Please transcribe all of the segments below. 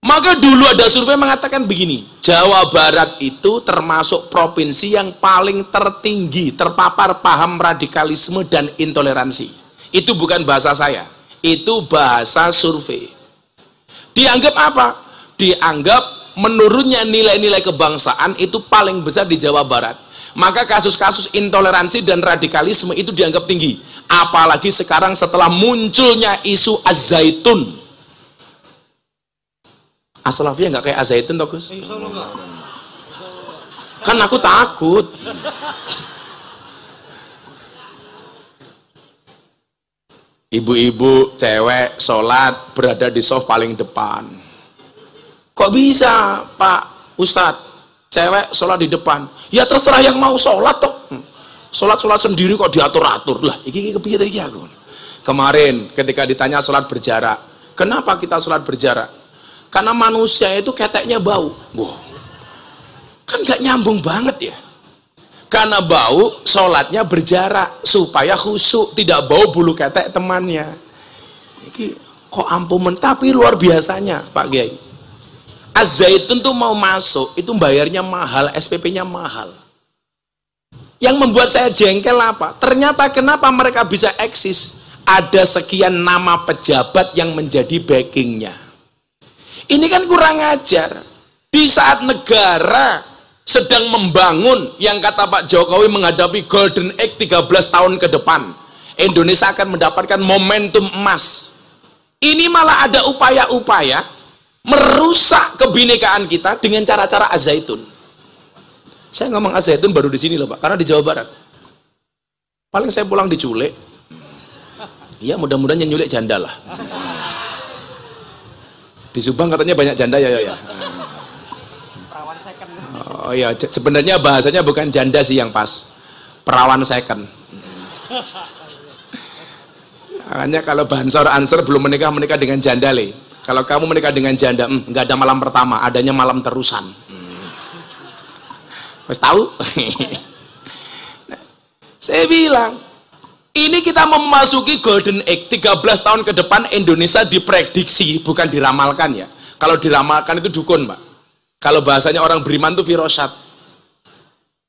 Maka dulu ada survei mengatakan begini, Jawa Barat itu termasuk provinsi yang paling tertinggi terpapar paham radikalisme dan intoleransi. Itu bukan bahasa saya, itu bahasa survei. Dianggap apa? Dianggap menurunnya nilai-nilai kebangsaan itu paling besar di Jawa Barat. Maka kasus-kasus intoleransi dan radikalisme itu dianggap tinggi. Apalagi sekarang setelah munculnya isu Az-Zaitun. As-Salafiyah nggak kayak Az-Zaitun toh Gus? Kan aku takut. Ibu-ibu cewek sholat berada di soft paling depan. Kok bisa Pak Ustadz cewek sholat di depan? Ya terserah yang mau sholat toh. Sholat sendiri kok diatur-atur lah. Iki kepiye iki aku. Kemarin ketika ditanya sholat berjarak, kenapa kita sholat berjarak? Karena manusia itu keteknya bau. Wow. Kan gak nyambung banget ya. Karena bau, sholatnya berjarak supaya khusyuk, tidak bau bulu ketek temannya. Ini kok ampumen, tapi luar biasanya Pak Kiai. Az-Zaitun tuh mau masuk, itu bayarnya mahal, SPP-nya mahal. Yang membuat saya jengkel apa? Ternyata kenapa mereka bisa eksis? Ada sekian nama pejabat yang menjadi backingnya. Ini kan kurang ajar. Di saat negara sedang membangun yang kata Pak Jokowi menghadapi Golden Age 13 tahun ke depan, Indonesia akan mendapatkan momentum emas. Ini malah ada upaya-upaya merusak kebinekaan kita dengan cara-cara Az-Zaitun. Saya ngomong Az-Zaitun baru di sini loh Pak, karena di Jawa Barat. Paling saya pulang diculik. Ya mudah-mudahan yang nyulik janda lah. Di Subang katanya banyak janda ya. Perawan second. Oh iya, sebenarnya bahasanya bukan janda sih yang pas. Perawan second. Makanya kalau Bansor Ansor belum menikah dengan janda le. Kalau kamu menikah dengan janda, nggak ada malam pertama, adanya malam terusan. Mas tahu? Nah, saya bilang, ini kita memasuki Golden Age 13 tahun ke depan. Indonesia diprediksi, bukan diramalkan ya. Kalau diramalkan itu dukun Pak. Kalau bahasanya orang beriman itu firosat.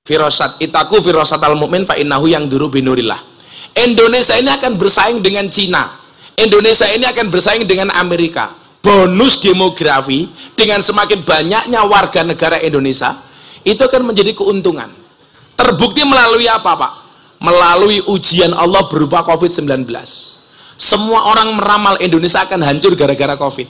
Firosat, itaku firosat al-mu'min fa'innahu yang duru binurillah. Indonesia ini akan bersaing dengan Cina. Indonesia ini akan bersaing dengan Amerika. Bonus demografi dengan semakin banyaknya warga negara Indonesia, itu akan menjadi keuntungan. Terbukti melalui apa Pak? Melalui ujian Allah berupa COVID-19. Semua orang meramal Indonesia akan hancur gara-gara COVID.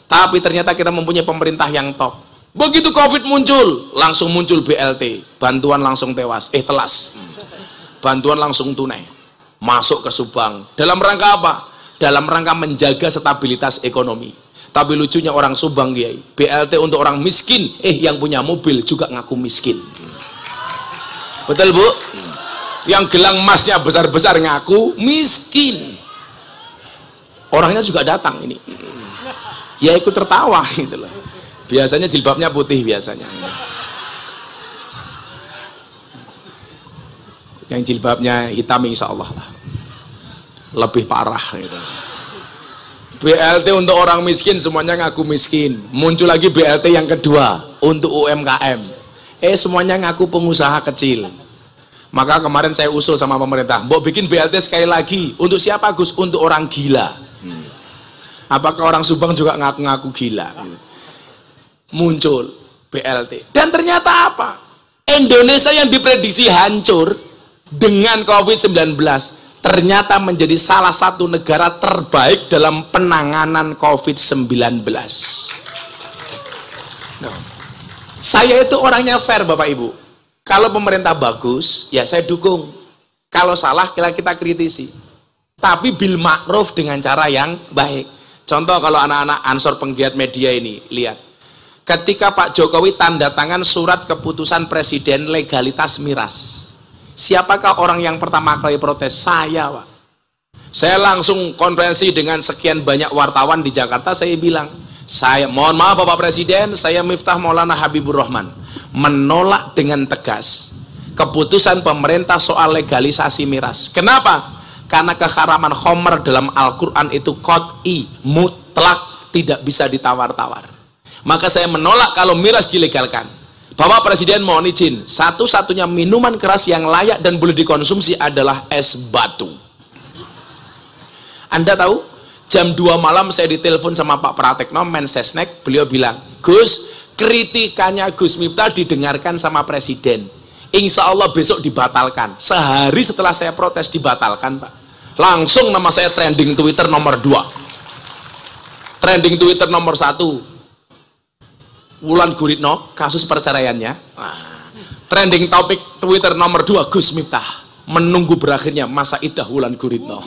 Tapi ternyata kita mempunyai pemerintah yang top. Begitu COVID muncul, langsung muncul BLT, bantuan langsung telas. Bantuan langsung tunai. Masuk ke Subang. Dalam rangka apa? Dalam rangka menjaga stabilitas ekonomi. Tapi lucunya orang Subang Kiai, BLT untuk orang miskin, yang punya mobil juga ngaku miskin. Betul Bu? Yang gelang emasnya besar-besar ngaku miskin. Orangnya juga datang ini. Ya ikut tertawa gitu loh. Biasanya jilbabnya putih biasanya. Yang jilbabnya hitam insya Allah lah. Lebih parah gitu. BLT untuk orang miskin semuanya ngaku miskin. Muncul lagi BLT yang kedua untuk UMKM. Semuanya ngaku pengusaha kecil. Maka kemarin saya usul sama pemerintah, mau bikin BLT sekali lagi. Untuk siapa Gus? Untuk orang gila. Apakah orang Subang juga ngaku-ngaku gila? Muncul BLT. Dan ternyata apa? Indonesia yang diprediksi hancur dengan COVID-19 ternyata menjadi salah satu negara terbaik dalam penanganan COVID-19. Saya itu orangnya fair Bapak Ibu. Kalau pemerintah bagus, ya saya dukung. Kalau salah, kita kritisi. Tapi bil ma'ruf dengan cara yang baik. Contoh kalau anak-anak Ansor penggiat media ini, lihat. Ketika Pak Jokowi tanda tangan surat keputusan Presiden legalitas miras. Siapakah orang yang pertama kali protes? Saya Pak. Saya langsung konferensi dengan sekian banyak wartawan di Jakarta, saya bilang, saya mohon maaf Bapak Presiden, saya Miftah Maulana Habibur Rahman, menolak dengan tegas keputusan pemerintah soal legalisasi miras. Kenapa? Karena keharaman khomer dalam Al-Quran itu qat'i, mutlak, tidak bisa ditawar-tawar. Maka saya menolak kalau miras dilegalkan. Bapak Presiden mohon izin, satu-satunya minuman keras yang layak dan boleh dikonsumsi adalah es batu. Anda tahu, jam 2 malam saya ditelepon sama Pak Pratekno, Mensesnek, beliau bilang, Gus, kritikannya Gus Miftah didengarkan sama Presiden. Insya Allah besok dibatalkan. Sehari setelah saya protes dibatalkan, Pak. Langsung nama saya trending Twitter nomor 2. Trending Twitter nomor 1. Wulan Guritno, kasus perceraiannya. Trending topik Twitter nomor 2, Gus Miftah menunggu berakhirnya masa iddah Wulan Guritno.